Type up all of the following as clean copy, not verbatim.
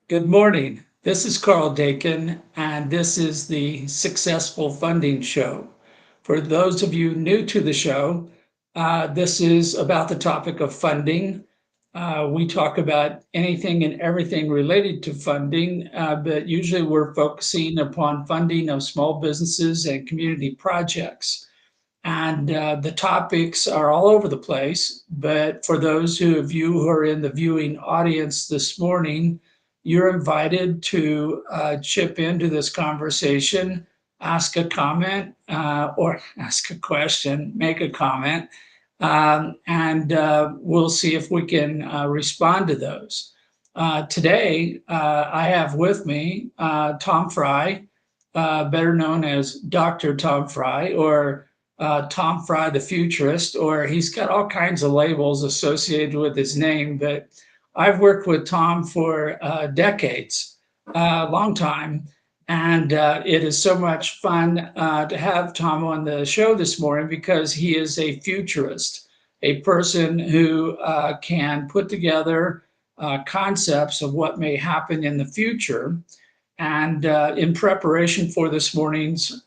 Good morning. This is Carl Dakin, and this is the Successful Funding Show. For those of you new to the show, this is about the topic of funding. We talk about anything and everything related to funding, but usually we're focusing upon funding of small businesses and community projects. And the topics are all over the place. But for those of you who are in the viewing audience this morning, you're invited to chip into this conversation, ask a comment or ask a question, make a comment, and we'll see if we can respond to those. Today, I have with me Tom Frey, better known as Dr. Tom Frey, or Tom Frey, the futurist, or he's got all kinds of labels associated with his name. But I've worked with Tom for decades, a long time. And it is so much fun to have Tom on the show this morning because he is a futurist, a person who can put together concepts of what may happen in the future. And in preparation for this morning's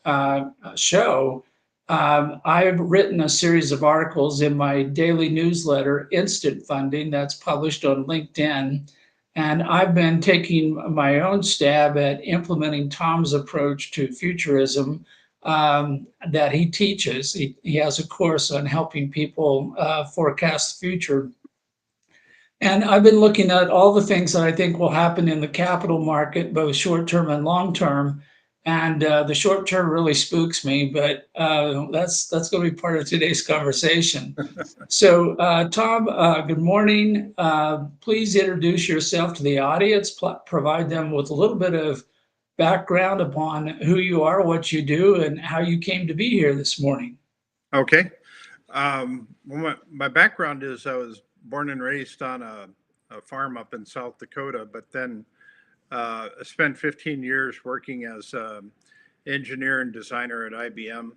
show, I've written a series of articles in my daily newsletter, Instant Funding, that's published on LinkedIn. And I've been taking my own stab at implementing Tom's approach to futurism that he teaches. He has a course on helping people forecast the future. And I've been looking at all the things that I think will happen in the capital market, both short term and long term. And the short term really spooks me, but that's going to be part of today's conversation. So, Tom, good morning. Please introduce yourself to the audience, provide them with a little bit of background upon who you are, what you do, and how you came to be here this morning. Okay. Well, my background is I was born and raised on a farm up in South Dakota, but then I spent 15 years working as an engineer and designer at IBM,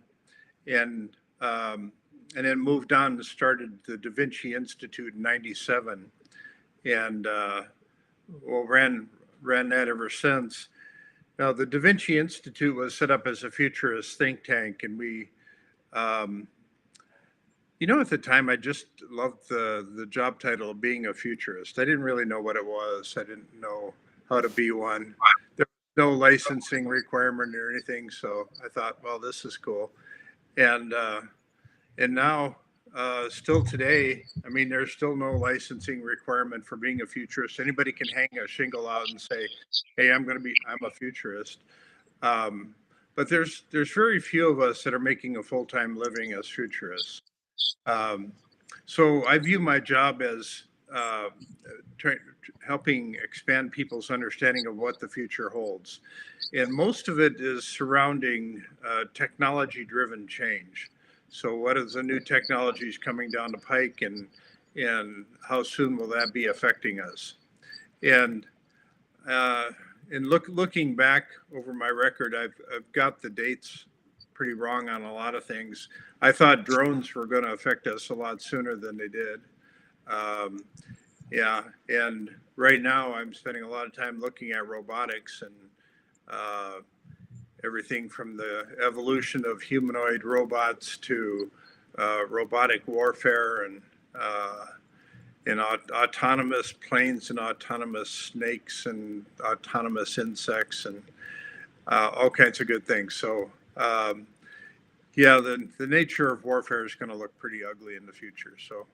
and um, and then moved on and started the Da Vinci Institute in '97, and ran that ever since. Now, the Da Vinci Institute was set up as a futurist think tank, and we um, at the time, I just loved the job title of being a futurist. I didn't really know what it was. I didn't know how to be one. There was no licensing requirement or anything, so I thought, well, this is cool. And now, still today, I mean, there's still no licensing requirement for being a futurist. Anybody can hang a shingle out and say, "Hey, I'm a futurist." Um, but there's very few of us that are making a full time living as futurists. Um, so I view my job as try, helping expand people's understanding of what the future holds. And most of it is surrounding technology driven change. So what is the new technologies coming down the pike, and how soon will that be affecting us? And uh, looking back over my record, I've got the dates pretty wrong on a lot of things. I thought drones were going to affect us a lot sooner than they did. Um, yeah, and right now I'm spending a lot of time looking at robotics and uh, everything from the evolution of humanoid robots to robotic warfare uh, and autonomous planes and autonomous snakes and autonomous insects and all kinds of good things. So um, yeah, the nature of warfare is going to look pretty ugly in the future. So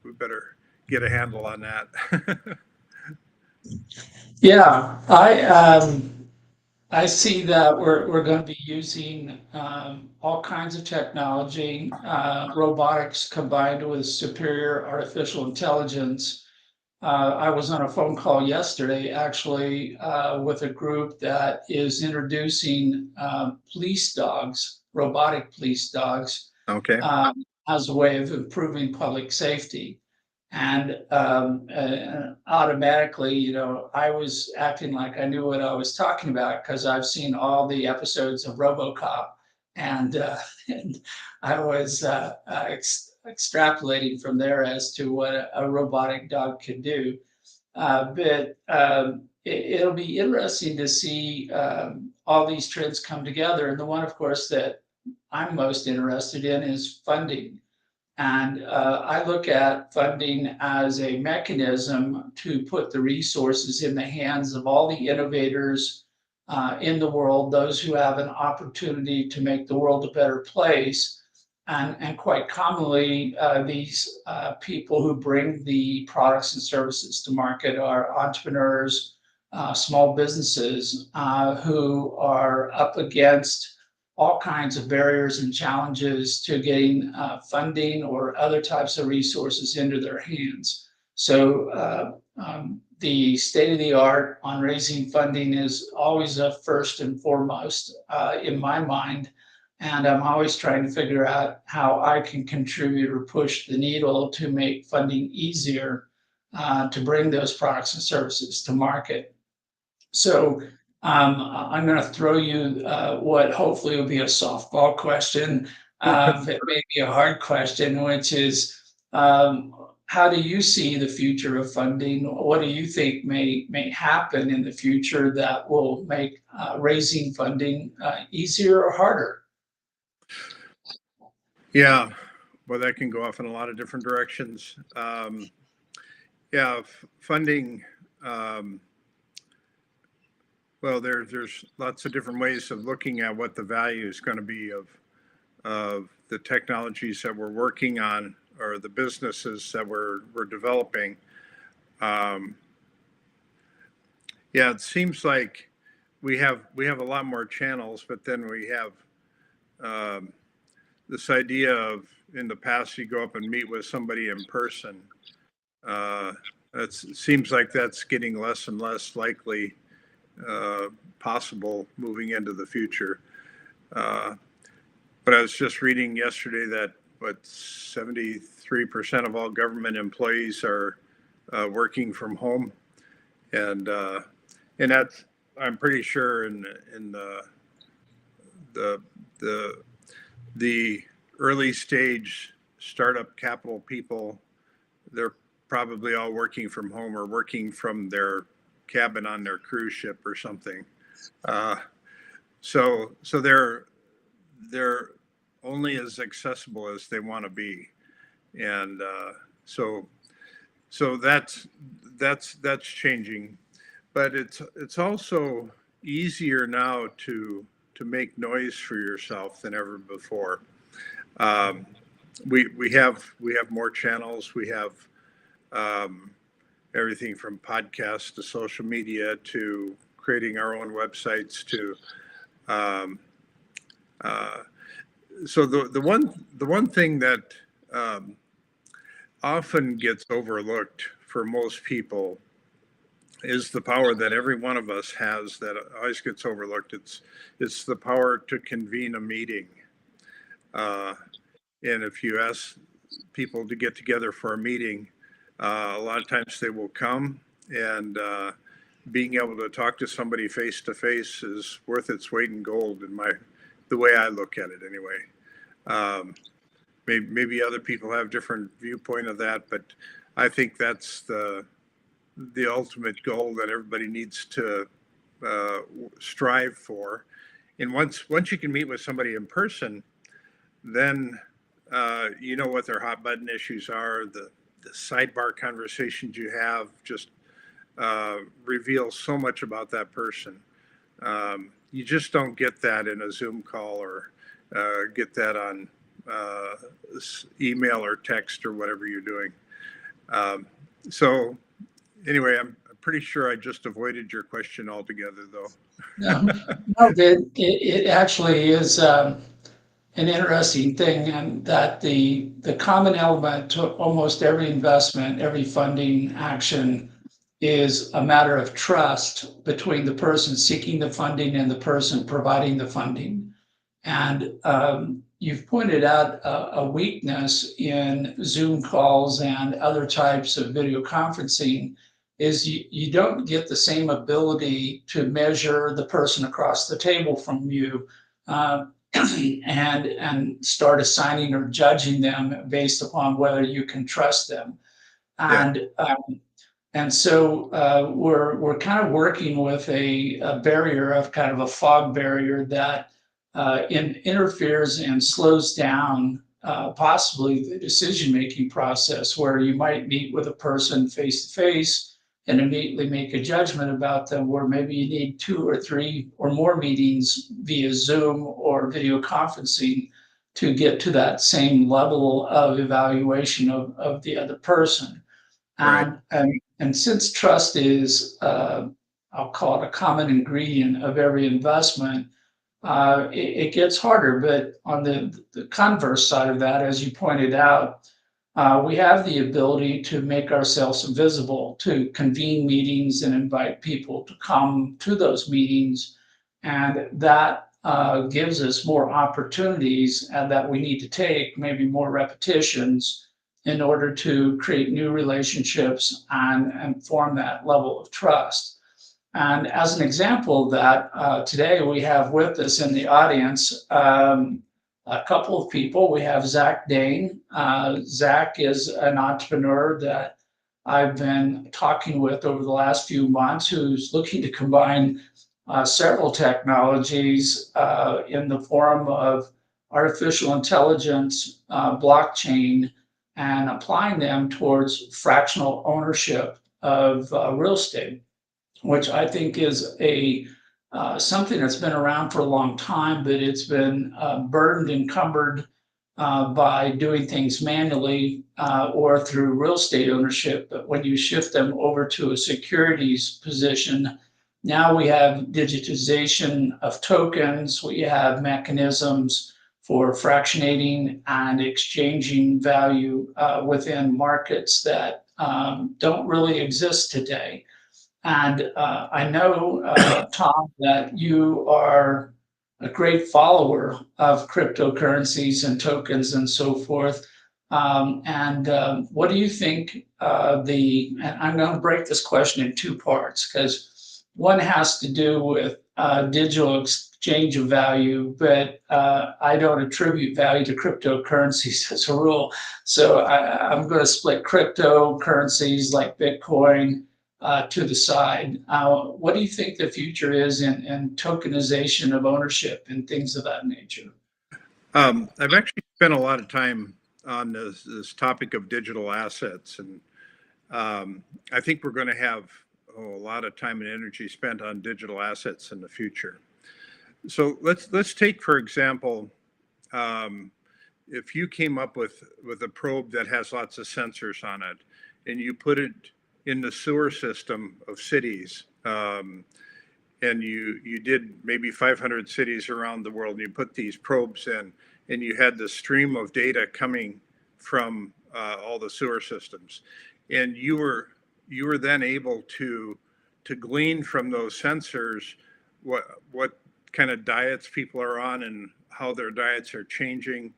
we better get a handle on that. Yeah, I see that we're going to be using all kinds of technology, robotics combined with superior artificial intelligence. I was on a phone call yesterday, actually, with a group that is introducing police dogs, robotic police dogs, Okay. as a way of improving public safety. And automatically, I was acting like I knew what I was talking about because I've seen all the episodes of RoboCop, and and I was extrapolating from there as to what a robotic dog could do. But it'll be interesting to see all these trends come together. And the one, of course, that I'm most interested in is funding. And I look at funding as a mechanism to put the resources in the hands of all the innovators in the world, those who have an opportunity to make the world a better place. And quite commonly, these people who bring the products and services to market are entrepreneurs, small businesses who are up against all kinds of barriers and challenges to getting funding or other types of resources into their hands. So the state of the art on raising funding is always a first and foremost in my mind. And I'm always trying to figure out how I can contribute or push the needle to make funding easier to bring those products and services to market. So I'm going to throw you what hopefully will be a softball question, but maybe a hard question, which is how do you see the future of funding? What do you think may happen in the future that will make raising funding easier or harder? Yeah, well, that can go off in a lot of different directions. Funding. Well, there's lots of different ways of looking at what the value is going to be of the technologies that we're working on or the businesses that we're developing. It seems like we have a lot more channels, but then we have this idea of, in the past, you go up and meet with somebody in person. It seems like that's getting less and less likely possible moving into the future. But I was just reading yesterday that 73% of all government employees are working from home, and that's, I'm pretty sure, in the early stage startup capital people, they're probably all working from home or working from their cabin on their cruise ship or something. So they're only as accessible as they want to be, and so that's changing. But it's also easier now to make noise for yourself than ever before. We have more channels. We have everything from podcasts to social media to creating our own websites to so the one thing that often gets overlooked for most people is the power that every one of us has that always gets overlooked. It's the power to convene a meeting. And if you ask people to get together for a meeting, a lot of times they will come, and being able to talk to somebody face to face is worth its weight in gold, in the way I look at it anyway. Maybe other people have different viewpoint of that, but I think that's the ultimate goal that everybody needs to strive for. And once you can meet with somebody in person, then you know what their hot button issues are. The sidebar conversations you have just reveal so much about that person. You just don't get that in a Zoom call or get that on email or text or whatever you're doing. So anyway, I'm pretty sure I just avoided your question altogether, though. No, it actually is an interesting thing, and that the common element to almost every investment, every funding action, is a matter of trust between the person seeking the funding and the person providing the funding. And you've pointed out a weakness in Zoom calls and other types of video conferencing is you don't get the same ability to measure the person across the table from you and start assigning or judging them based upon whether you can trust them. And And so we're kind of working with a barrier of kind of a fog barrier that interferes and slows down possibly the decision-making process, where you might meet with a person face to face and immediately make a judgment about them, where maybe you need 2 or 3 or more meetings via Zoom or video conferencing to get to that same level of evaluation of the other person. Right. And since trust is, I'll call it a common ingredient of every investment, it gets harder. But on the converse side of that, as you pointed out, we have the ability to make ourselves visible, to convene meetings and invite people to come to those meetings. And that gives us more opportunities that we need to take, maybe more repetitions in order to create new relationships and form that level of trust. And as an example of that, today we have with us in the audience a couple of people. We have Zach Dane. Zach is an entrepreneur that I've been talking with over the last few months, who's looking to combine several technologies in the form of artificial intelligence, blockchain, and applying them towards fractional ownership of real estate, which I think is a something that's been around for a long time, but it's been burdened, encumbered by doing things manually or through real estate ownership. But when you shift them over to a securities position, now we have digitization of tokens, we have mechanisms for fractionating and exchanging value within markets that don't really exist today. And I know, Tom, that you are a great follower of cryptocurrencies and tokens and so forth. And what do you think and I'm going to break this question in 2 parts, because one has to do with digital exchange of value, but I don't attribute value to cryptocurrencies as a rule. So I'm going to split cryptocurrencies like Bitcoin to the side. What do you think the future is in tokenization of ownership and things of that nature? I've actually spent a lot of time on this topic of digital assets, and I think we're going to have a lot of time and energy spent on digital assets in the future. So let's take, for example, if you came up with a probe that has lots of sensors on it, and you put it in the sewer system of cities, and you did maybe 500 cities around the world, and you put these probes in, and you had the stream of data coming from all the sewer systems, and you were then able to glean from those sensors what kind of diets people are on and how their diets are changing.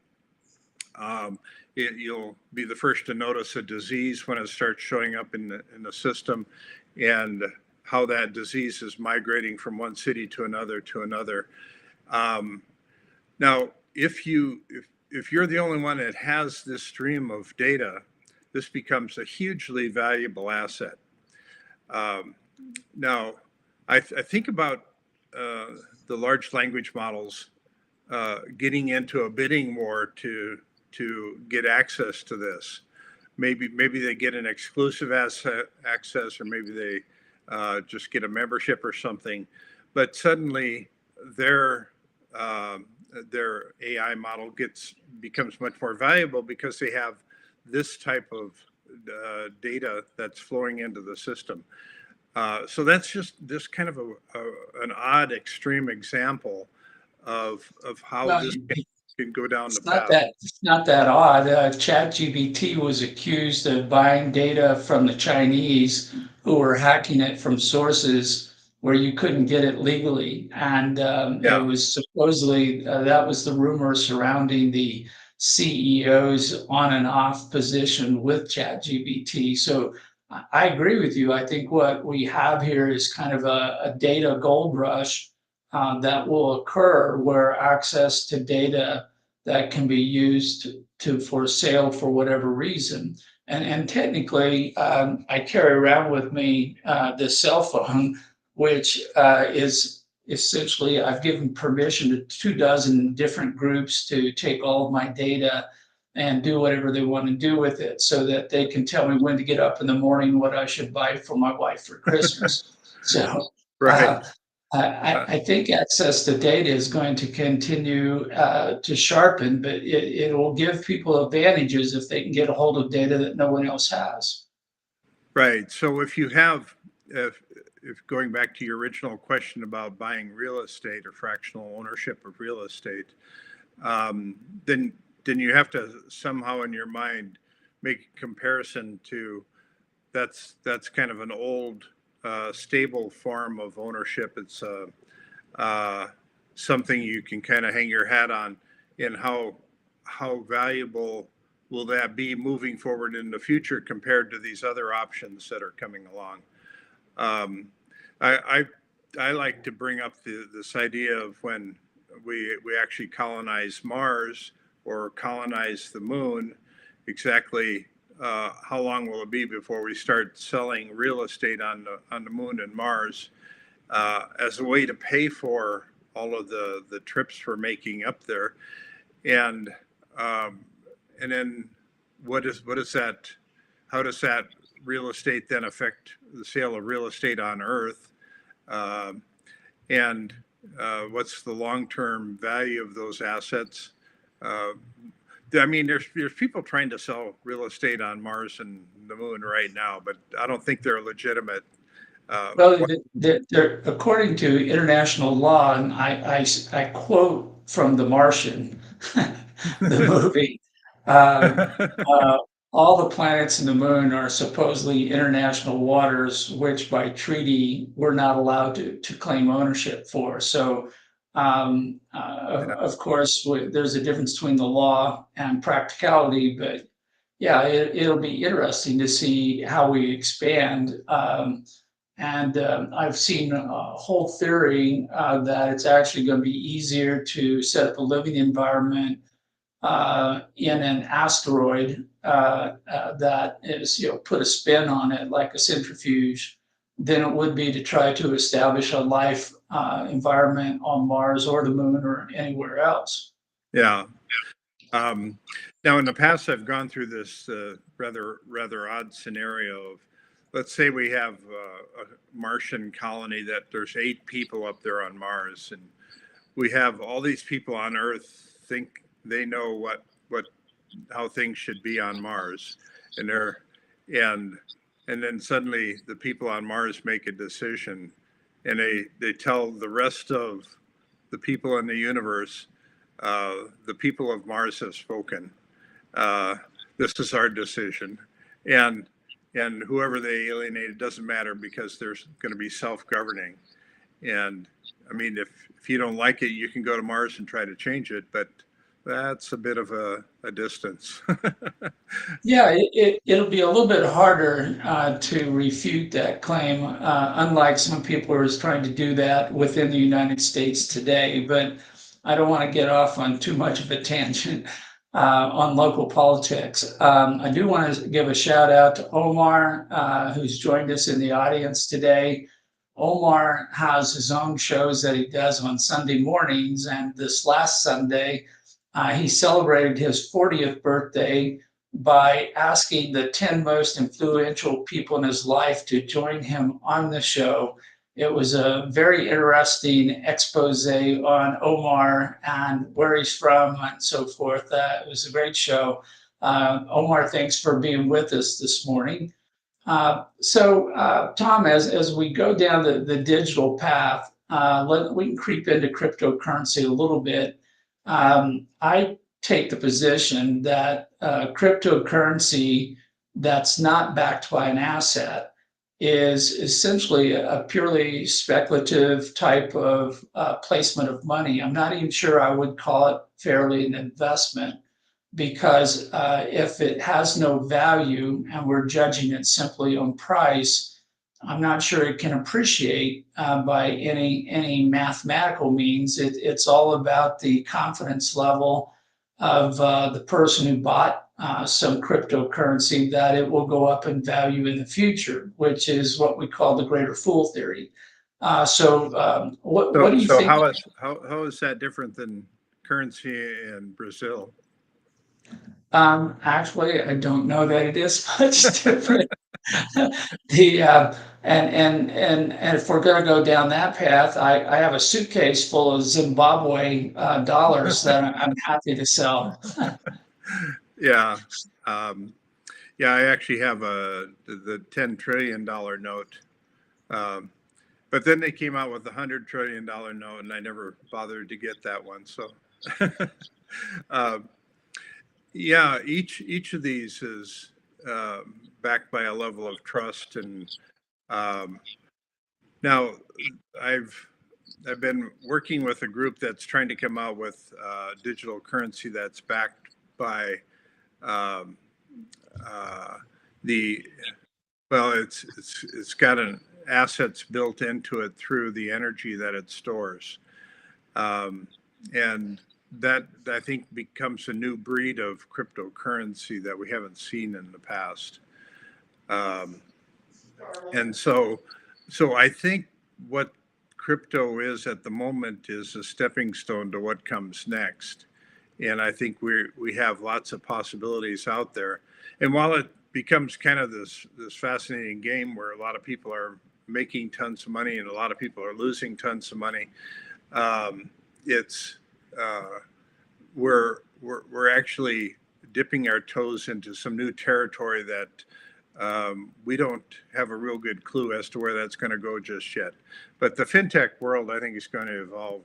You'll be the first to notice a disease when it starts showing up in the system, and how that disease is migrating from one city to another to another. Now, if you're the only one that has this stream of data, this becomes a hugely valuable asset. Now, I think about the large language models getting into a bidding war to get access to this. Maybe they get an exclusive access, or maybe they just get a membership or something. But suddenly their AI model becomes much more valuable because they have this type of data that's flowing into the system. So that's just this kind of an odd extreme example of how Well, this can go down the it's not path. that odd. ChatGPT was accused of buying data from the Chinese, who were hacking it from sources where you couldn't get it legally, and it was supposedly that was the rumor surrounding the CEO's on and off position with ChatGPT. So I agree with you. I think what we have here is kind of a data gold rush that will occur, where access to data that can be used for sale for whatever reason. And technically, I carry around with me this cell phone, which is essentially, I've given permission to 2 dozen different groups to take all of my data and do whatever they want to do with it so that they can tell me when to get up in the morning, what I should buy for my wife for Christmas. So uh, Right. Uh, I think access to data is going to continue to sharpen, but it will give people advantages if they can get a hold of data that no one else has. right. So if going back to your original question about buying real estate or fractional ownership of real estate, um, then you have to somehow in your mind make a comparison to that's kind of an old stable form of ownership. It's uh, something you can kind of hang your hat on, and how valuable will that be moving forward in the future compared to these other options that are coming along. Um, I, I like to bring up this idea of when we actually colonize Mars or colonize the moon, exactly how long will it be before we start selling real estate on the moon and Mars as a way to pay for all of the trips we're making up there, and um, and then what is that? How does that real estate then affect the sale of real estate on Earth? Um, and what's the long-term value of those assets? Uh, I mean, there's people trying to sell real estate on Mars and the moon right now, but I don't think they're legitimate. Well, What, according to international law, and I quote from The Martian, the movie, um, uh, all the planets in the moon are supposedly international waters, which by treaty we're not allowed to claim ownership for. So, yeah, of course, there's a difference between the law and practicality, but yeah, it'll be interesting to see how we expand. And I've seen a whole theory that it's actually going to be easier to set up a living environment in an asteroid that is, put a spin on it like a centrifuge than it would be to try to establish a life environment on Mars or the moon or anywhere else. yeah. Um, Now, in the past, I've gone through this rather odd scenario of, let's say we have a Martian colony that there's 8 people up there on Mars, and we have all these people on Earth think they know what how things should be on Mars, and and and then suddenly the people on Mars make a decision, and they tell the rest of the people in the universe, the people of Mars have spoken. Uh, this is our decision, and whoever they alienate, it doesn't matter because there's going to be self-governing. And I mean, if you don't like it, you can go to Mars and try to change it, but that's a bit of a distance. Yeah, it'll be a little bit harder to refute that claim, unlike some people who are trying to do that within the United States today. But I don't want to get off on too much of a tangent on local politics. I do want to give a shout out to Omar, who's joined us in the audience today. Omar has his own shows that he does on Sunday mornings, and this last Sunday, he celebrated his 40th birthday by asking the 10 most influential people in his life to join him on the show. It was a very interesting expose on Omar and where he's from and so forth. It was a great show. Omar, thanks for being with us this morning. Tom, as we go down the digital path, we can creep into cryptocurrency a little bit. I take the position that cryptocurrency that's not backed by an asset is essentially a purely speculative type of placement of money. I'm not even sure I would call it fairly an investment because if it has no value and we're judging it simply on price, I'm not sure it can appreciate by any mathematical means. It's all about the confidence level of the person who bought some cryptocurrency, that it will go up in value in the future, which is what we call the greater fool theory. What do you So think? how is that different than currency in Brazil? Actually, I don't know that it is much different. The and if we're going to go down that path, I have a suitcase full of Zimbabwe dollars that I'm happy to sell. Yeah. Um, yeah, I actually have the $10 trillion note. Um, but then they came out with the $100 trillion note, and I never bothered to get that one. So, yeah, each of these is backed by a level of trust, and um, now I've I've been working with a group that's trying to come out with digital currency that's backed by um, uh, the well, it's got an assets built into it through the energy that it stores, um, and that I think becomes a new breed of cryptocurrency that we haven't seen in the past. Um, and so I think what crypto is at the moment is a stepping stone to what comes next. And I think we have lots of possibilities out there. And while it becomes kind of this fascinating game where a lot of people are making tons of money and a lot of people are losing tons of money, it's we're actually dipping our toes into some new territory that we don't have a real good clue as to where that's going to go just yet. But the fintech world, I think, is going to evolve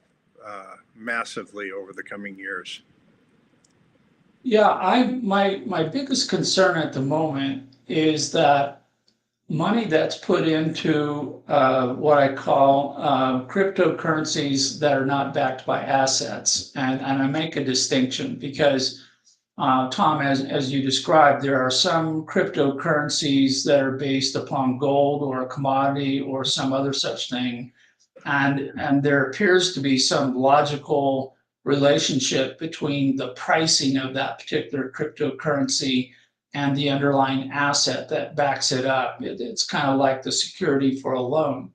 massively over the coming years. Yeah, my biggest concern at the moment is that money that's put into what I call cryptocurrencies that are not backed by assets. And I make a distinction because, Tom, as you described, there are some cryptocurrencies that are based upon gold or a commodity or some other such thing. And there appears to be some logical relationship between the pricing of that particular cryptocurrency and the underlying asset that backs it up. It's kind of like the security for a loan.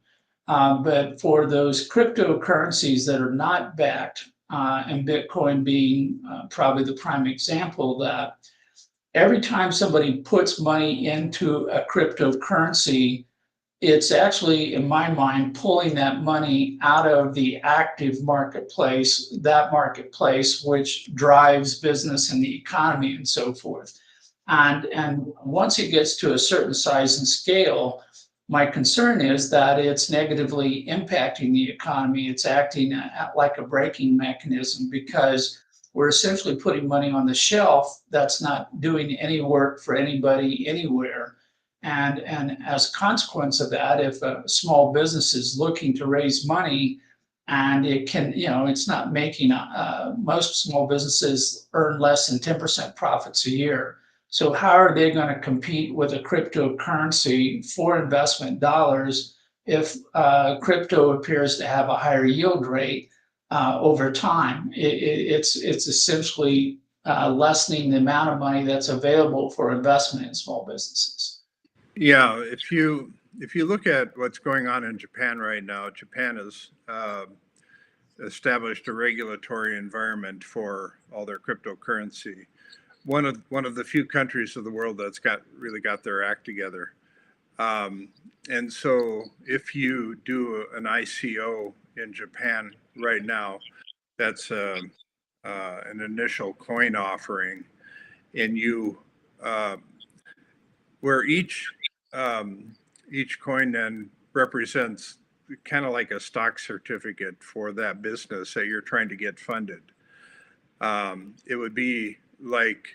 But for those cryptocurrencies that are not backed, and Bitcoin being probably the prime example of that, every time somebody puts money into a cryptocurrency, it's actually, in my mind, pulling that money out of the active marketplace, that marketplace which drives business and the economy and so forth. And once it gets to a certain size and scale, my concern is that it's negatively impacting the economy. It's acting like a braking mechanism because we're essentially putting money on the shelf that's not doing any work for anybody anywhere. And as a consequence of that, if a small business is looking to raise money and it can, it's not making, most small businesses earn less than 10% profits a year. So how are they going to compete with a cryptocurrency for investment dollars if crypto appears to have a higher yield rate over time? It's essentially lessening the amount of money that's available for investment in small businesses. Yeah, if you look at what's going on in Japan right now, Japan has established a regulatory environment for all their cryptocurrency. One of the few countries of the world that's really got their act together. And so, if you do an ICO in Japan right now, that's an initial coin offering, and you where each coin then represents kind of like a stock certificate for that business that you're trying to get funded. It would be like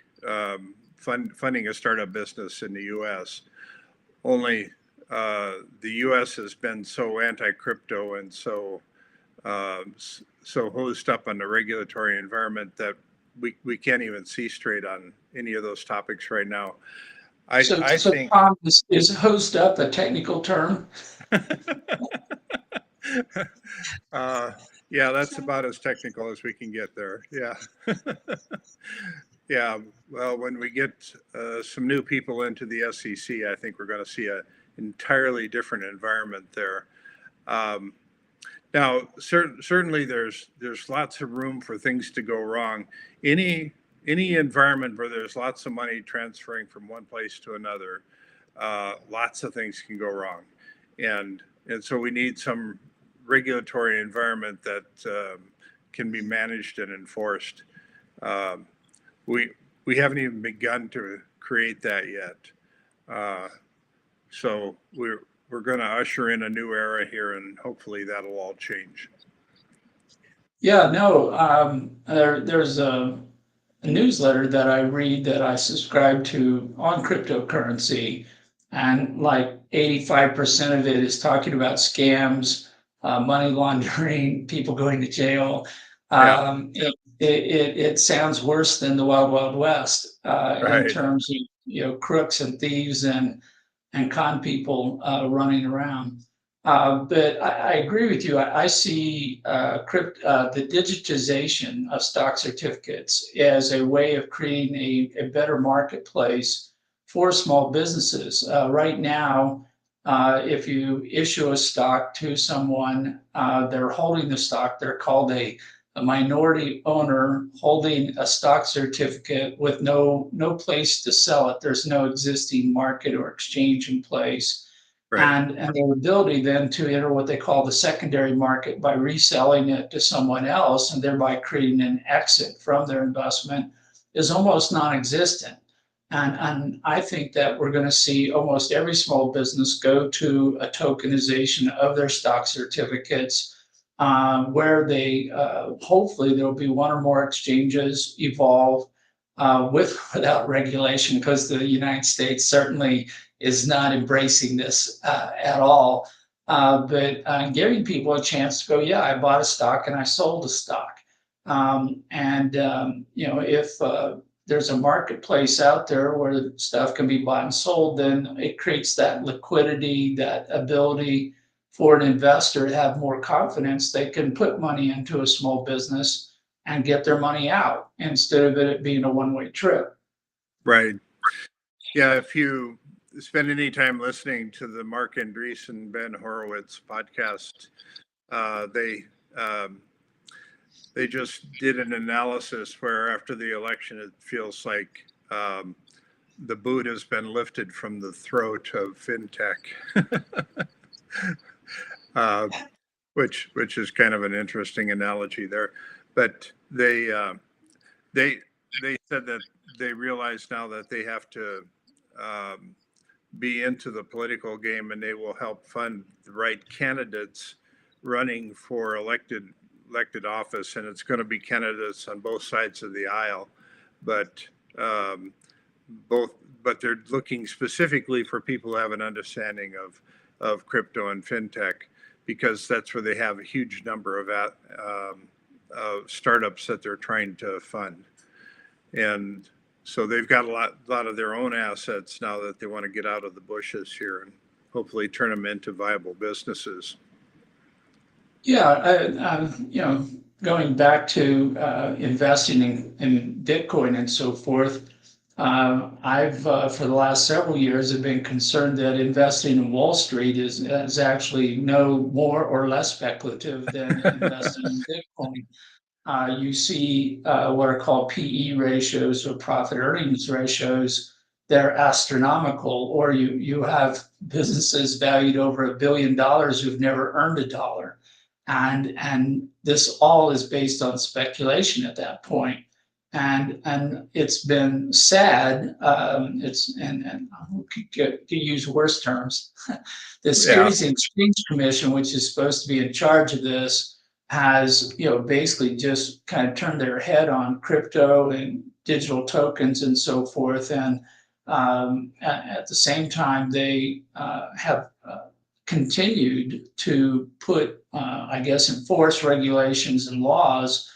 funding a startup business in the U.S. Only the U.S. has been so anti-crypto and so hosed up on the regulatory environment that we can't even see straight on any of those topics right now. I So think. Tom, is host up a technical term? Yeah, that's about as technical as we can get there. Yeah. Yeah, well, when we get some new people into the SEC, I think we're going to see an entirely different environment there. Um, Now, certainly there's lots of room for things to go wrong. Any any environment where there's lots of money transferring from one place to another, lots of things can go wrong, and so we need some regulatory environment that can be managed and enforced. Um, we we haven't even begun to create that yet. Uh, so we're going to usher in a new era here, and hopefully that'll all change. Yeah, no, there's a newsletter that I read that I subscribe to on cryptocurrency, and like 85% of it is talking about scams, money laundering, people going to jail. Yeah, It sounds worse than the Wild Wild West in right. terms of crooks and thieves and con people running around. But I agree with you. I see the digitization of stock certificates as a way of creating a better marketplace for small businesses. Right now, if you issue a stock to someone, they're holding the stock. They're called a minority owner holding a stock certificate with no place to sell it. There's no existing market or exchange in place. Right. And their ability then to enter what they call the secondary market by reselling it to someone else and thereby creating an exit from their investment is almost non-existent. And I think that we're going to see almost every small business go to a tokenization of their stock certificates, where they hopefully there will be one or more exchanges evolve with without regulation, because the United States certainly is not embracing this at all. But giving people a chance to go, yeah, I bought a stock and I sold a stock. If there's a marketplace out there where stuff can be bought and sold, then it creates that liquidity, that ability for an investor to have more confidence. They can put money into a small business and get their money out instead of it being a one-way trip. Right. Yeah. If you spend any time listening to the Mark Andreessen, Ben Horowitz podcast, uh, they um, they just did an analysis where after the election, it feels like the boot has been lifted from the throat of fintech, uh, which is kind of an interesting analogy there. But they they said that they realize now that they have to um, be into the political game, and they will help fund the right candidates running for elected office, and it's going to be candidates on both sides of the aisle, but um, both but they're looking specifically for people who have an understanding of crypto and fintech, because that's where they have a huge number of startups that they're trying to fund. And so they've got a lot of their own assets now that they want to get out of the bushes here and hopefully turn them into viable businesses. Yeah, going back to investing in Bitcoin and so forth, I've for the last several years have been concerned that investing in Wall Street is actually no more or less speculative than investing in Bitcoin. You see what are called PE ratios, or profit earnings ratios. They're astronomical, or you have businesses valued over $1 billion who've never earned a dollar, and this all is based on speculation at that point. And it's been sad. And to use worse terms, the Yeah, Securities and Exchange Commission, which is supposed to be in charge of this, has basically just kind of turned their head on crypto and digital tokens and so forth. And at the same time, they have continued to put, I guess, enforce regulations and laws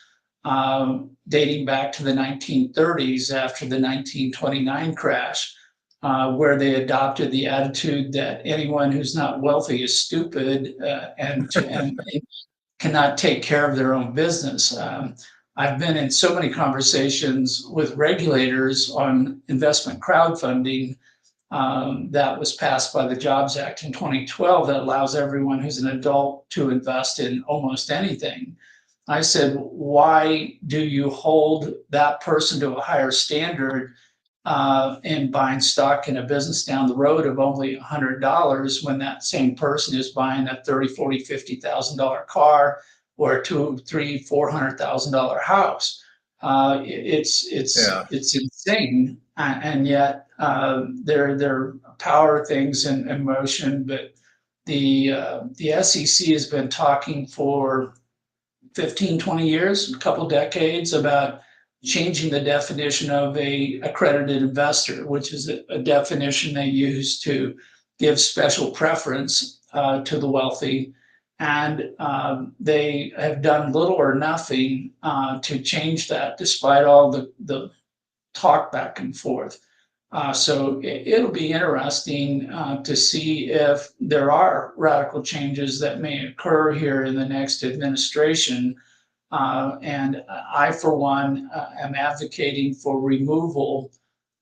dating back to the 1930s after the 1929 crash, where they adopted the attitude that anyone who's not wealthy is stupid, and cannot take care of their own business. I've been in so many conversations with regulators on investment crowdfunding that was passed by the Jobs Act in 2012 that allows everyone who's an adult to invest in almost anything. I said, why do you hold that person to a higher standard in buying stock in a business down the road of only $100 when that same person is buying a 30, 40, $50,000 car or a two, three, $400,000 house? Yeah. It's insane, and yet there are power things in motion. But the SEC has been talking for 15, 20 years, a couple decades, about changing the definition of a accredited investor, which is a definition they use to give special preference to the wealthy. And they have done little or nothing to change that, despite all the talk back and forth. So it'll be interesting to see if there are radical changes that may occur here in the next administration. And I, for one, am advocating for removal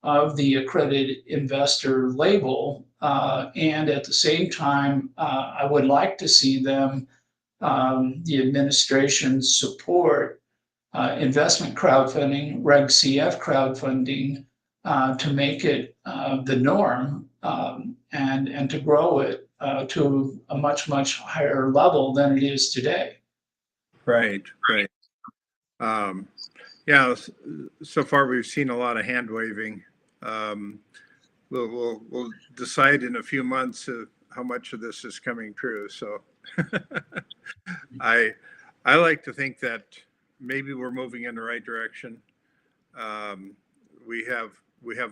of the accredited investor label. And at the same time, I would like to see them, the administration, support investment crowdfunding, Reg CF crowdfunding, to make it the norm, and to grow it to a much, much higher level than it is today. Right. Right. Yeah. So far, we've seen a lot of hand waving. We'll decide in a few months how much of this is coming true. So I like to think that maybe we're moving in the right direction. We have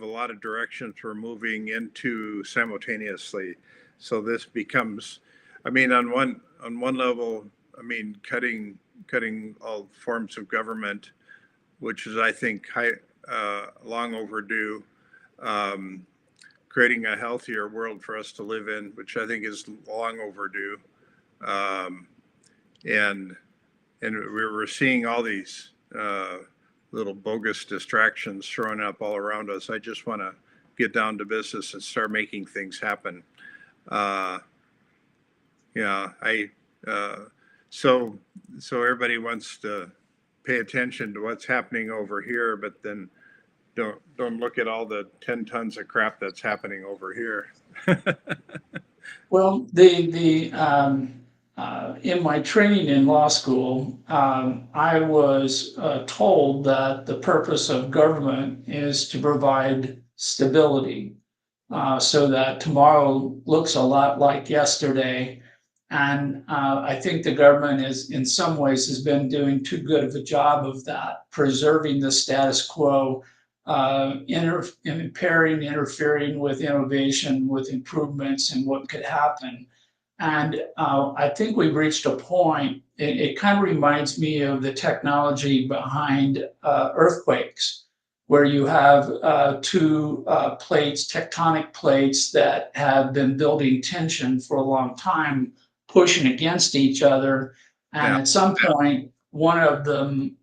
a lot of directions we're moving into simultaneously. So this becomes, I mean, on one level, I mean, cutting all forms of government, which is, I think, long overdue. Creating a healthier world for us to live in, which I think is long overdue. And we're seeing all these little bogus distractions thrown up all around us. I just want to get down to business and start making things happen. Yeah, so everybody wants to pay attention to what's happening over here, but then don't look at all the 10 tons of crap that's happening over here. Well, in my training in law school, I was told that the purpose of government is to provide stability, so that tomorrow looks a lot like yesterday. And I think the government is, in some ways, has been doing too good of a job of that, preserving the status quo, interfering with innovation, with improvements and what could happen. And I think we've reached a point, it kind of reminds me of the technology behind earthquakes, where you have two plates, tectonic plates that have been building tension for a long time, pushing against each other. And Yeah. at some point, one of them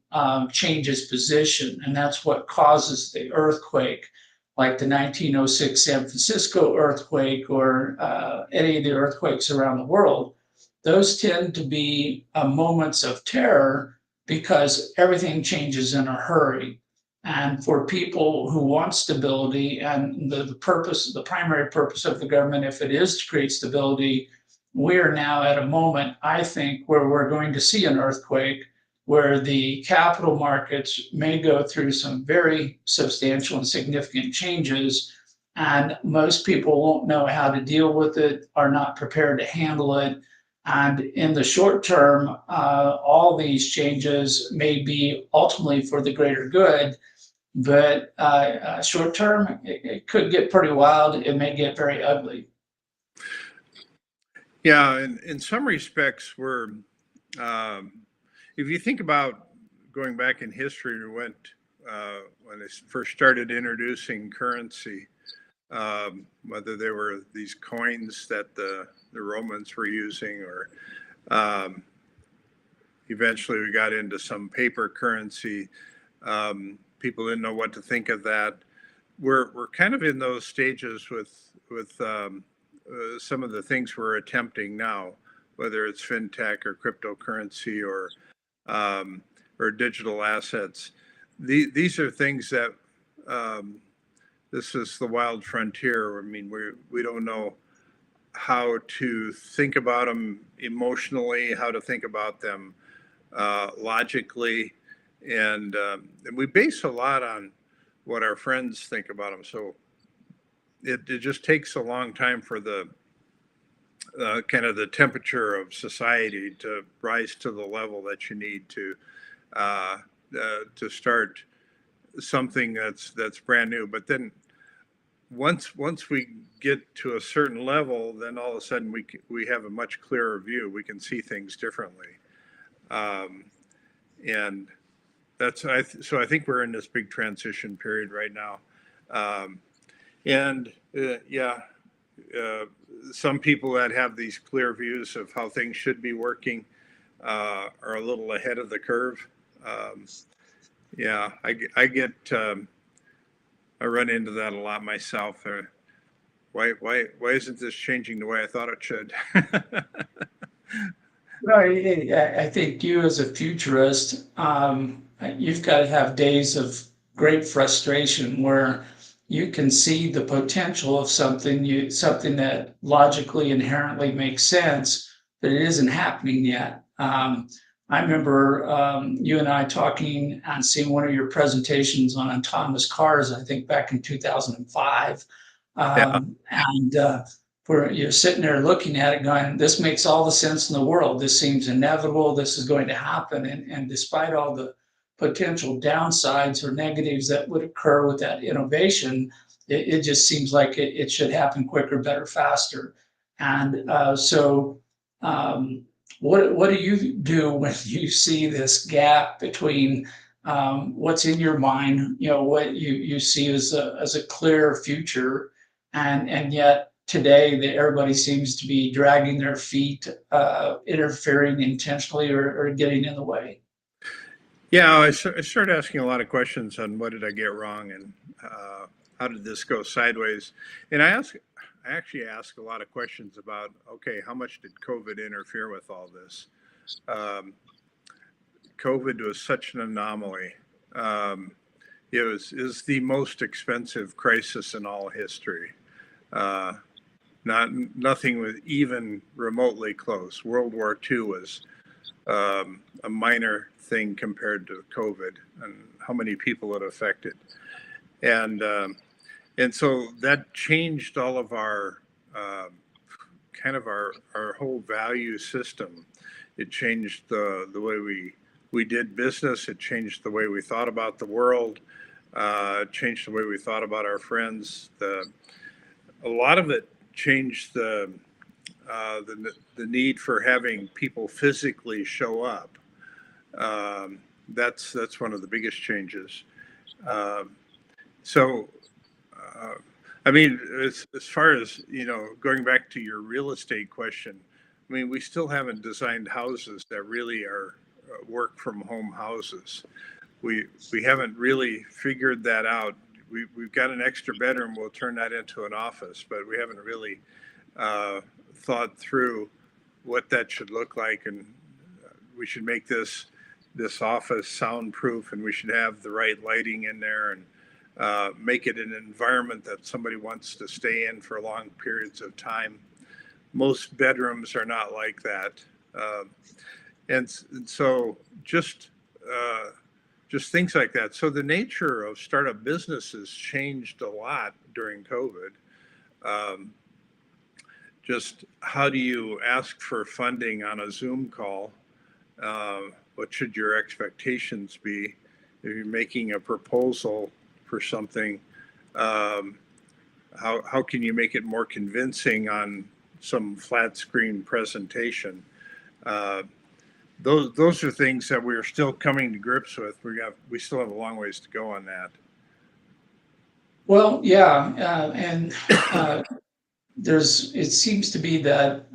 changes position, and that's what causes the earthquake, like the 1906 San Francisco earthquake or any of the earthquakes around the world. Those tend to be moments of terror because everything changes in a hurry. And for people who want stability, and the primary purpose of the government, if it is to create stability, we are now at a moment, I think, where we're going to see an earthquake, where the capital markets may go through some very substantial and significant changes, and most people won't know how to deal with it, are not prepared to handle it. And in the short term, all these changes may be ultimately for the greater good, but short term, it could get pretty wild. It may get very ugly. Yeah, in some respects, if you think about going back in history, when they first started introducing currency, whether they were these coins that the Romans were using, or eventually we got into some paper currency. People didn't know what to think of that. We're kind of in those stages with some of the things we're attempting now, whether it's fintech or cryptocurrency um, or digital assets. These are things that um, this is the wild frontier. I mean, we don't know how to think about them emotionally, how to think about them logically, and we base a lot on what our friends think about them. So it just takes a long time for the kind of the temperature of society to rise to the level that you need uh, to start something that's brand new. But then once we get to a certain level, then all of a sudden we have a much clearer view. We can see things differently, um, and so I think we're in this big transition period right now, um, and yeah, uh, some people that have these clear views of how things should be working are a little ahead of the curve. Um, yeah, I run into that a lot myself. Why isn't this changing the way I thought it should? Well, I think you as a futurist, you've got to have days of great frustration where you can see the potential of something that logically inherently makes sense, but it isn't happening yet. I remember you and I talking and seeing one of your presentations on autonomous cars, I think back in 2005. Yeah, And where you're sitting there looking at it going, this makes all the sense in the world. This seems inevitable. This is going to happen. And despite all the potential downsides or negatives that would occur with that innovation, it just seems like it should happen quicker, better, faster. And what do you do when you see this gap between what's in your mind, what you see as a clear future, and yet today that everybody seems to be dragging their feet, interfering intentionally or getting in the way. yeah. I started asking a lot of questions on what did I get wrong and how did this go sideways. And I actually ask a lot of questions about, okay, how much did COVID interfere with all this? Um, COVID was such an anomaly. Um, it was is the most expensive crisis in all history. Uh, Nothing was even remotely close. World War II was a minor thing compared to COVID and how many people it affected, and um, and so that changed all of our kind of our whole value system. It changed the way we did business. It changed the way we thought about the world. It changed the way we thought about our friends. A lot of it changed the need for having people physically show up. That's one of the biggest changes. Um, so, uh, I mean, as far as going back to your real estate question, I mean, we still haven't designed houses that really are work from home houses. We haven't really figured that out. We've got an extra bedroom. We'll turn that into an office, but we haven't really uh, thought through what that should look like, and we should make this office soundproof, and we should have the right lighting in there, and make it an environment that somebody wants to stay in for long periods of time. Most bedrooms are not like that, uh, and so uh, just things like that. So the nature of startup businesses changed a lot during COVID. Um, just how do you ask for funding on a Zoom call? What should your expectations be if you're making a proposal for something? Um, how can you make it more convincing on some flat screen presentation? Uh, those are things that we're still coming to grips with. We still have a long ways to go on that. Well, yeah, and it seems to be that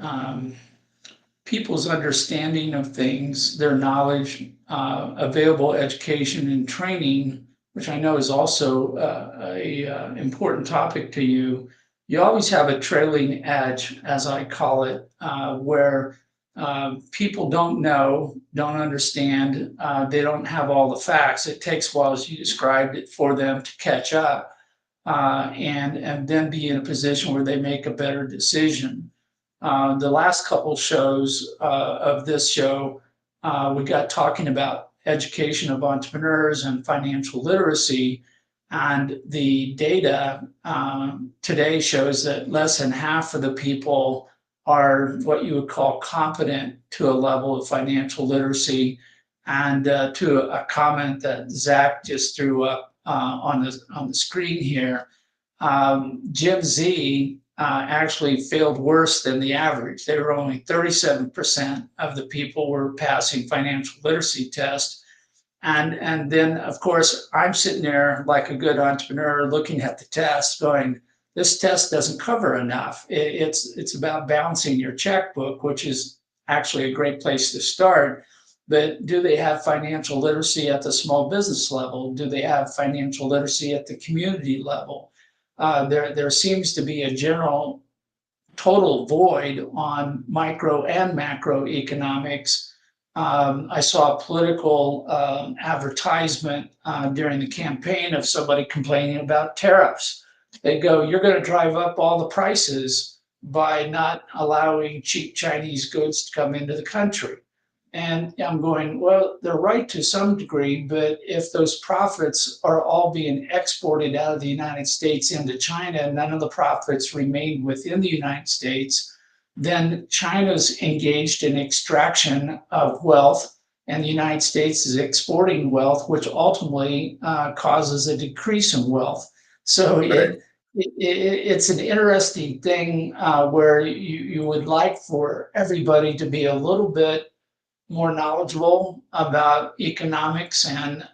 people's understanding of things, their knowledge, available education and training, which I know is also a important topic to you. You always have a trailing edge, as I call it, where people don't know, don't understand, they don't have all the facts. It takes a while, as you described it, for them to catch up and then be in a position where they make a better decision. The last couple shows of this show, we got talking about education of entrepreneurs and financial literacy. And the data today shows that less than half of the people are what you would call competent to a level of financial literacy. And to a comment that Zach just threw up on the screen here, Gen Z actually failed worse than the average. They were only 37% of the people were passing financial literacy tests. And then, of course, I'm sitting there like a good entrepreneur looking at the test going, this test doesn't cover enough. It's about balancing your checkbook, which is actually a great place to start. But do they have financial literacy at the small business level? Do they have financial literacy at the community level? There seems to be a general total void on micro and macro economics. I saw a political advertisement during the campaign of somebody complaining about tariffs. They go, you're going to drive up all the prices by not allowing cheap Chinese goods to come into the country. And I'm going, well, they're right to some degree, but if those profits are all being exported out of the United States into China, and none of the profits remain within the United States, then China's engaged in extraction of wealth, and the United States is exporting wealth, which ultimately causes a decrease in wealth. So it's an interesting thing where you would like for everybody to be a little bit more knowledgeable about economics and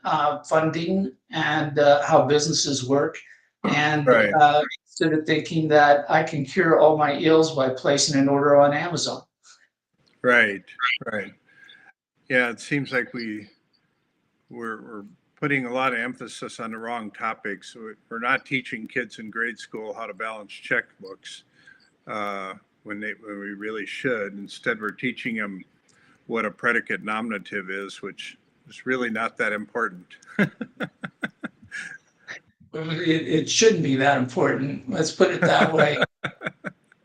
funding and how businesses work. And Right. instead of thinking that I can cure all my ills by placing an order on Amazon. Right. Right. Yeah, it seems like we're putting a lot of emphasis on the wrong topics. We're not teaching kids in grade school how to balance checkbooks when we really should. Instead, we're teaching them what a predicate nominative is, which is really not that important. It shouldn't be that important. Let's put it that way.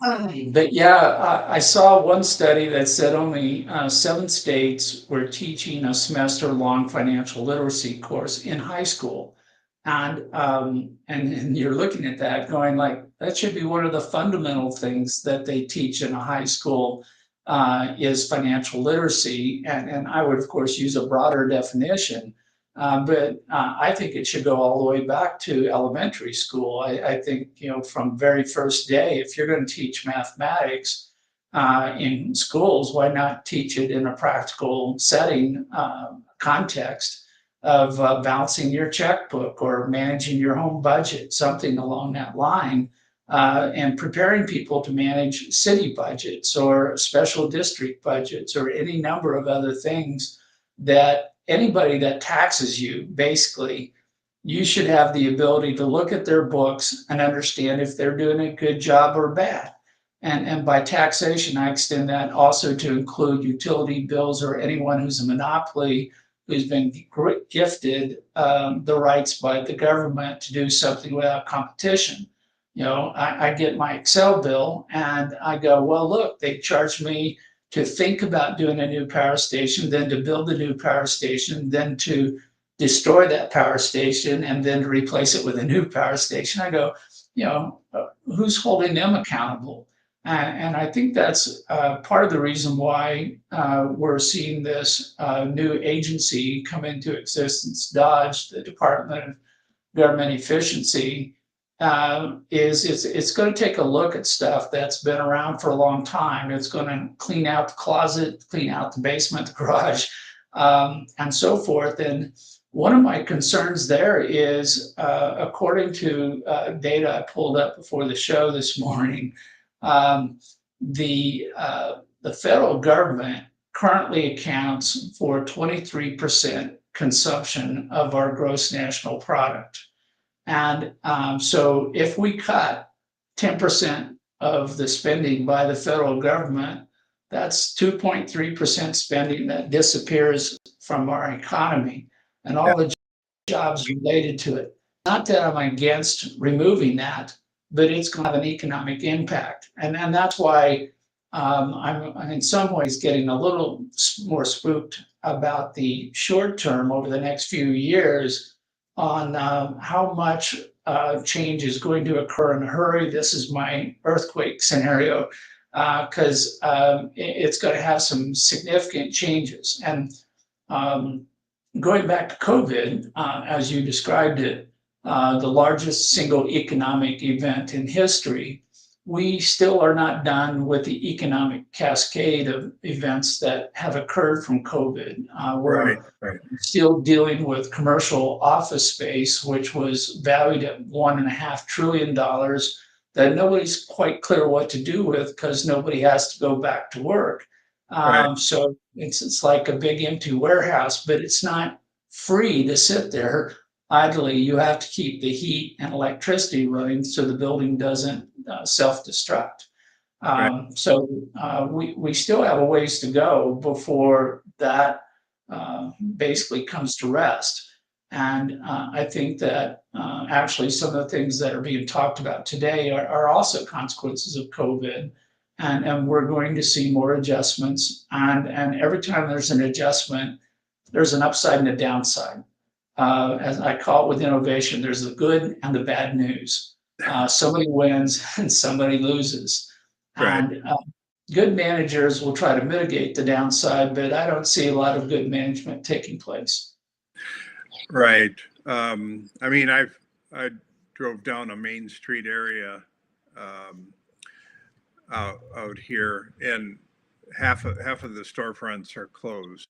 But yeah, I saw one study that said only 7 states were teaching a semester-long financial literacy course in high school. And you're looking at that going like, that should be one of the fundamental things that they teach in a high school is financial literacy. And I would, of course, use a broader definition. But I think it should go all the way back to elementary school. I think, from very first day, if you're going to teach mathematics in schools, why not teach it in a practical setting context of balancing your checkbook or managing your home budget, something along that line, and preparing people to manage city budgets or special district budgets or any number of other things that anybody that taxes you, basically, you should have the ability to look at their books and understand if they're doing a good job or bad. And by taxation, I extend that also to include utility bills or anyone who's a monopoly who's been gifted the rights by the government to do something without competition. I get my Excel bill and I go, well, look, they charged me to think about doing a new power station, then to build a new power station, then to destroy that power station, and then to replace it with a new power station. I go, who's holding them accountable? And I think that's part of the reason why we're seeing this new agency come into existence, DODGE, the Department of Government Efficiency, is it's going to take a look at stuff that's been around for a long time. It's going to clean out the closet, clean out the basement, the garage, and so forth. And one of my concerns there is, according to data I pulled up before the show this morning, the the federal government currently accounts for 23% consumption of our gross national product. And so if we cut 10% of the spending by the federal government, that's 2.3% spending that disappears from our economy and all the jobs related to it. Not that I'm against removing that, but it's going to have an economic impact. And that's why I'm in some ways getting a little more spooked about the short term over the next few years on how much change is going to occur in a hurry. This is my earthquake scenario because it's going to have some significant changes. And going back to COVID, as you described it, the largest single economic event in history, we still are not done with the economic cascade of events that have occurred from COVID. We're still dealing with commercial office space, which was valued at $1.5 trillion that nobody's quite clear what to do with because nobody has to go back to work. So it's like a big empty warehouse, but it's not free to sit there idly. You have to keep the heat and electricity running so the building doesn't self-destruct. So we still have a ways to go before that basically comes to rest. And I think that actually some of the things that are being talked about today are also consequences of COVID. And we're going to see more adjustments. And every time there's an adjustment, there's an upside and a downside. As I call it with innovation, there's the good and the bad news. Somebody wins and somebody loses. And good managers will try to mitigate the downside, but I don't see a lot of good management taking place. Right. I mean, I drove down a Main Street area out here, and half of the storefronts are closed.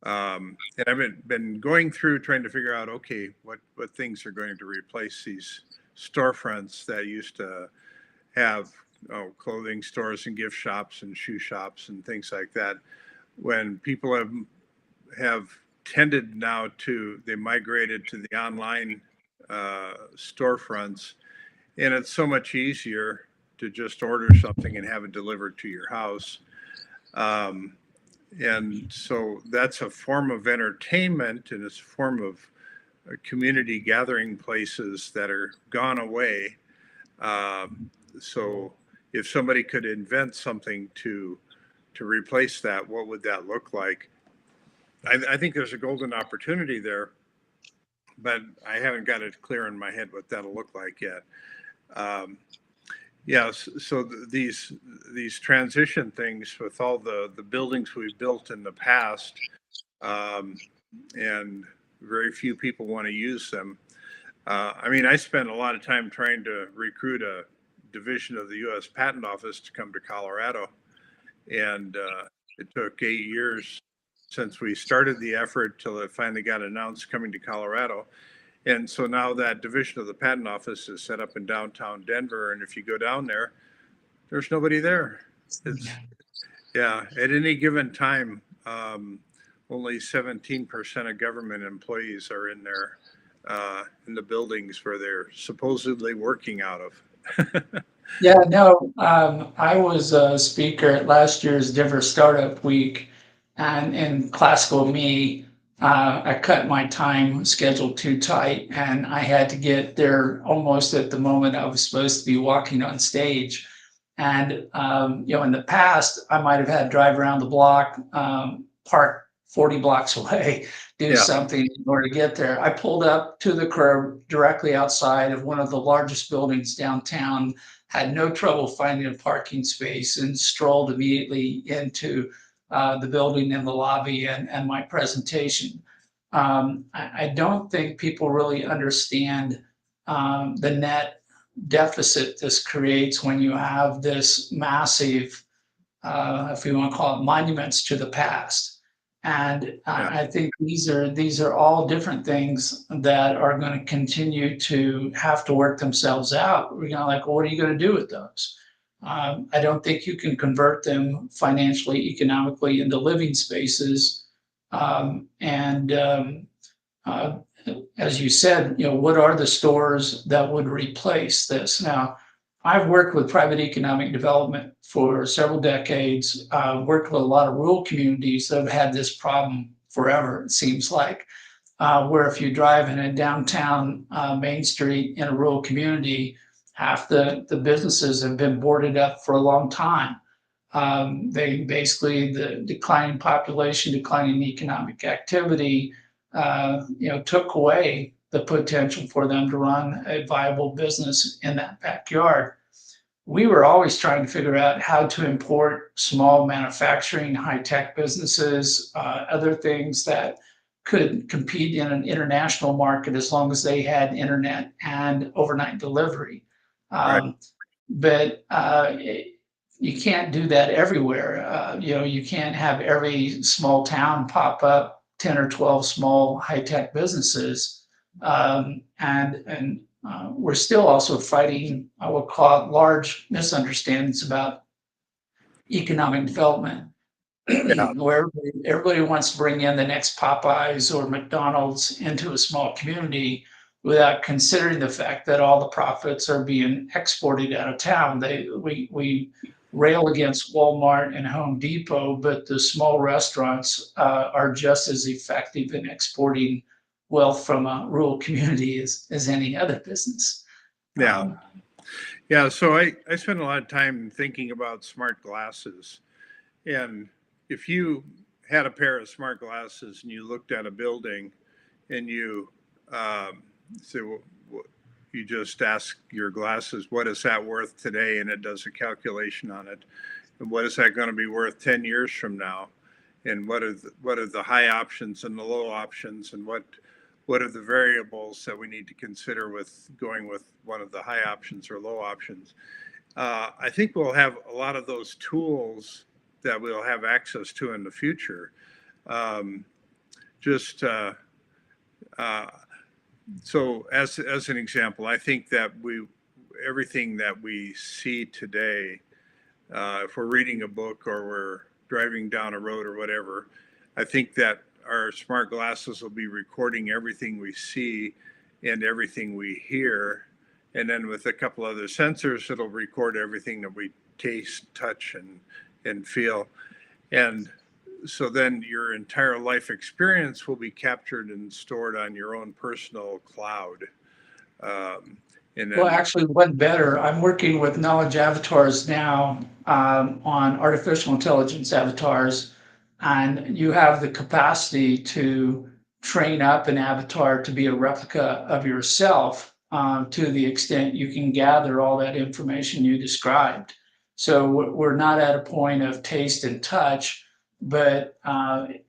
And I've been going through trying to figure out, okay, what things are going to replace these storefronts that used to have clothing stores and gift shops and shoe shops and things like that. When people have tended now they migrated to the online storefronts, and it's so much easier to just order something and have it delivered to your house. And so that's a form of entertainment, and it's a form of community gathering places that are gone away. So if somebody could invent something to replace that, what would that look like? I think there's a golden opportunity there, but I haven't got it clear in my head what that'll look like yet. So these transition things with all the buildings we've built in the past, and very few people want to use them. I mean, I spent a lot of time trying to recruit a division of the U.S. Patent Office to come to Colorado, and it took 8 years since we started the effort till it finally got announced coming to Colorado. And so now that division of the Patent Office is set up in downtown Denver, and if you go down there, there's nobody there. At any given time, only 17% of government employees are in there in the buildings where they're supposedly working out of. I was a speaker at last year's Denver Startup Week, and in classical me, I cut my time schedule too tight, and I had to get there almost at the moment I was supposed to be walking on stage. And in the past, I might have had to drive around the block, park 40 blocks away, do something in order to get there. I pulled up to the curb directly outside of one of the largest buildings downtown, had no trouble finding a parking space, and strolled immediately into the building and the lobby and my presentation. I don't think people really understand the net deficit this creates when you have this massive, if we want to call it, monuments to the past. And I think these are all different things that are going to continue to have to work themselves out. We're like, well, what are you going to do with those? I don't think you can convert them financially, economically into living spaces. And uh, as you said, what are the stores that would replace this? Now, I've worked with private economic development for several decades, worked with a lot of rural communities that have had this problem forever, it seems like, where if you drive in a downtown Main Street in a rural community, half the businesses have been boarded up for a long time. They basically, the declining population, declining economic activity, took away the potential for them to run a viable business in that backyard. We were always trying to figure out how to import small manufacturing, high-tech businesses, other things that could compete in an international market as long as they had internet and overnight delivery. Right. But you can't do that everywhere. You can't have every small town pop up 10 or 12 small high-tech businesses. And we're still also fighting, I would call it, large misunderstandings about economic development, Yeah. where everybody wants to bring in the next Popeyes or McDonald's into a small community without considering the fact that all the profits are being exported out of town. We rail against Walmart and Home Depot, but the small restaurants are just as effective in exporting wealth from a rural community as any other business. Yeah. Um, Yeah. So I spend a lot of time thinking about smart glasses. And if you had a pair of smart glasses and you looked at a building and you say, well, you just ask your glasses, what is that worth today? And it does a calculation on it. And what is that going to be worth 10 years from now? And what are the high options and the low options? And what are the variables that we need to consider with going with one of the high options or low options? I think we'll have a lot of those tools that we'll have access to in the future. Um, just so as an example, I think that everything that we see today, if we're reading a book or we're driving down a road or whatever, I think that our smart glasses will be recording everything we see and everything we hear. And then with a couple other sensors, it'll record everything that we taste, touch, and feel. And so then your entire life experience will be captured and stored on your own personal cloud. And Well, then, actually, what better? I'm working with knowledge avatars now on artificial intelligence avatars, and you have the capacity to train up an avatar to be a replica of yourself to the extent you can gather all that information you described. So we're not at a point of taste and touch, but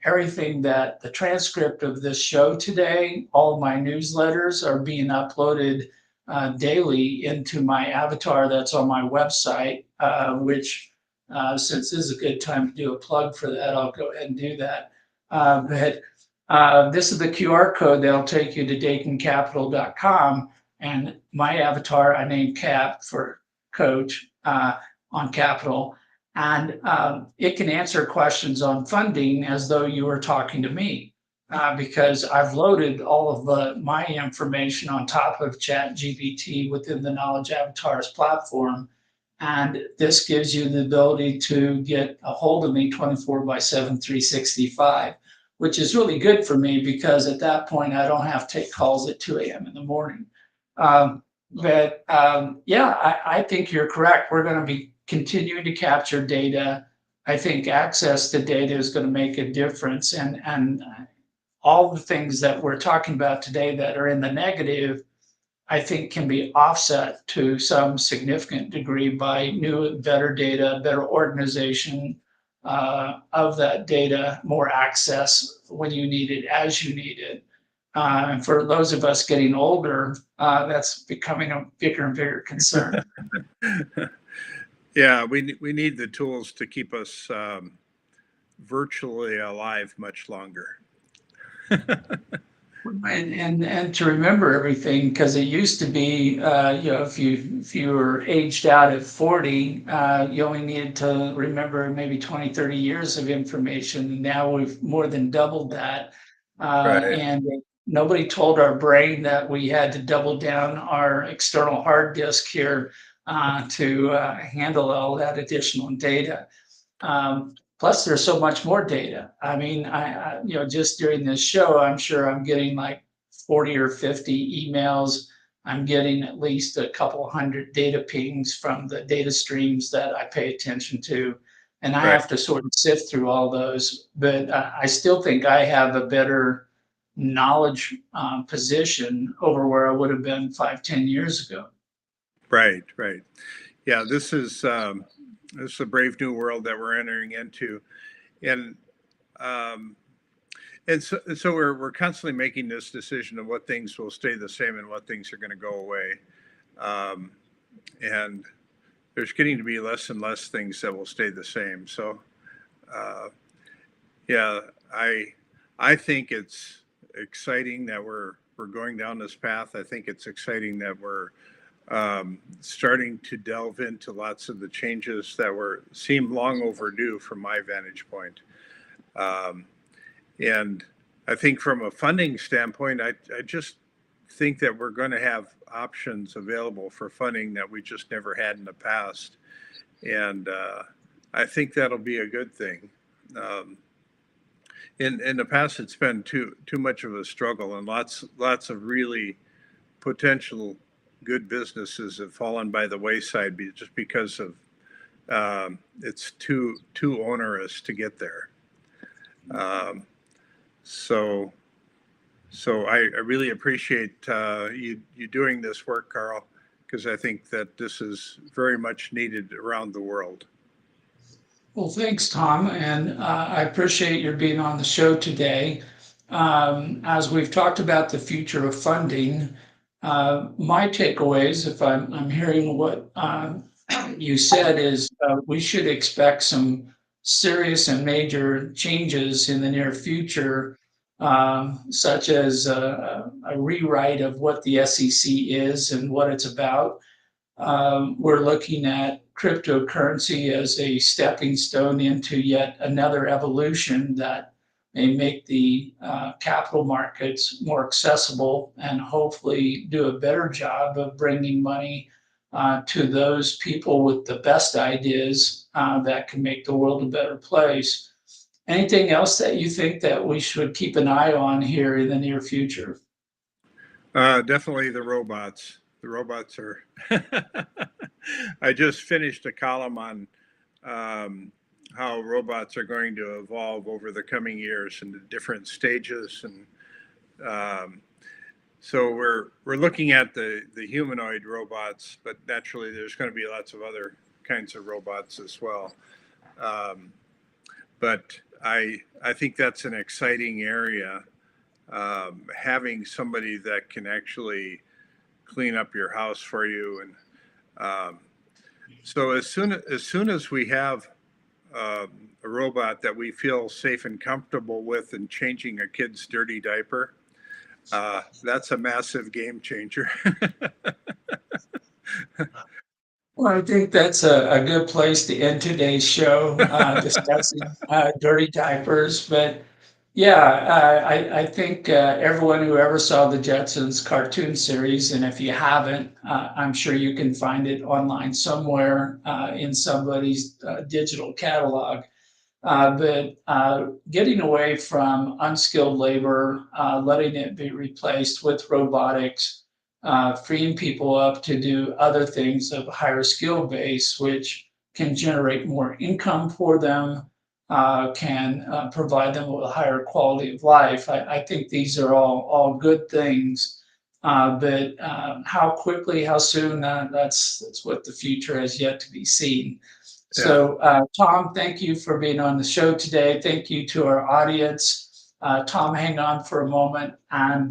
everything that the transcript of this show today, all of my newsletters are being uploaded daily into my avatar that's on my website, which since this is a good time to do a plug for that, I'll go ahead and do that. But this is the QR code that'll take you to DaytonCapital.com, and my avatar I named Cap for Coach on Capital, and it can answer questions on funding as though you were talking to me because I've loaded all of my information on top of ChatGPT within the Knowledge Avatars platform. And this gives you the ability to get a hold of me 24/7, 365, which is really good for me because at that point I don't have to take calls at 2 a.m. in the morning. Yeah, I think you're correct. We're going to be continuing to capture data. I think access to data is going to make a difference. And all the things that we're talking about today that are in the negative, I think can be offset to some significant degree by new, better data, better organization of that data, more access when you need it, as you need it. And for those of us getting older, that's becoming a bigger and bigger concern. yeah, we need the tools to keep us virtually alive much longer. And to remember everything, because it used to be, if you were aged out at 40, you only needed to remember maybe 20, 30 years of information. And now we've more than doubled that. Right, And nobody told our brain that we had to double down our external hard disk here to handle all that additional data. Plus, there's so much more data. I mean, just during this show, I'm sure I'm getting like 40 or 50 emails. I'm getting at least a couple hundred data pings from the data streams that I pay attention to. And I right. have to sort of sift through all those. But I still think I have a better knowledge position over where I would have been 5, 10 years ago. Right, right. Yeah, this is a brave new world that we're entering into, and um, so we're constantly making this decision of what things will stay the same and what things are going to go away, um, and there's getting to be less and less things that will stay the same. So, uh, yeah, I think it's exciting that we're going down this path. I think it's exciting that we're starting to delve into lots of the changes that were seem long overdue from my vantage point. Um, and I think from a funding standpoint, I just think that we're going to have options available for funding that we just never had in the past. And I think that'll be a good thing. Um, in the past, it's been too much of a struggle, and lots of really potential good businesses have fallen by the wayside just because of it's too onerous to get there. Um, so I really appreciate you doing this work, Carl, because I think that this is very much needed around the world. Well, thanks, Tom, and I appreciate your being on the show today. As we've talked about the future of funding, my takeaways, if I'm hearing what you said, is we should expect some serious and major changes in the near future, such as a rewrite of what the SEC is and what it's about. We're looking at cryptocurrency as a stepping stone into yet another evolution that may make the capital markets more accessible and hopefully do a better job of bringing money to those people with the best ideas that can make the world a better place. Anything else that you think that we should keep an eye on here in the near future? Definitely the robots. The robots are. I just finished a column on how robots are going to evolve over the coming years in the different stages, and um, so we're looking at the humanoid robots, but naturally there's going to be lots of other kinds of robots as well. Um, but I think that's an exciting area. Having somebody that can actually clean up your house for you, and so as soon as we have a robot that we feel safe and comfortable with and changing a kid's dirty diaper, that's a massive game changer. Well, I think that's a good place to end today's show, discussing dirty diapers. But yeah, I think everyone who ever saw the Jetsons cartoon series, and if you haven't, I'm sure you can find it online somewhere in somebody's digital catalog. But getting away from unskilled labor, letting it be replaced with robotics, freeing people up to do other things of higher skill base, which can generate more income for them, can provide them with a higher quality of life. I think these are all good things. But how quickly, how soon, that's what the future has yet to be seen. Yeah. So, Tom, thank you for being on the show today. Thank you to our audience. Tom, hang on for a moment and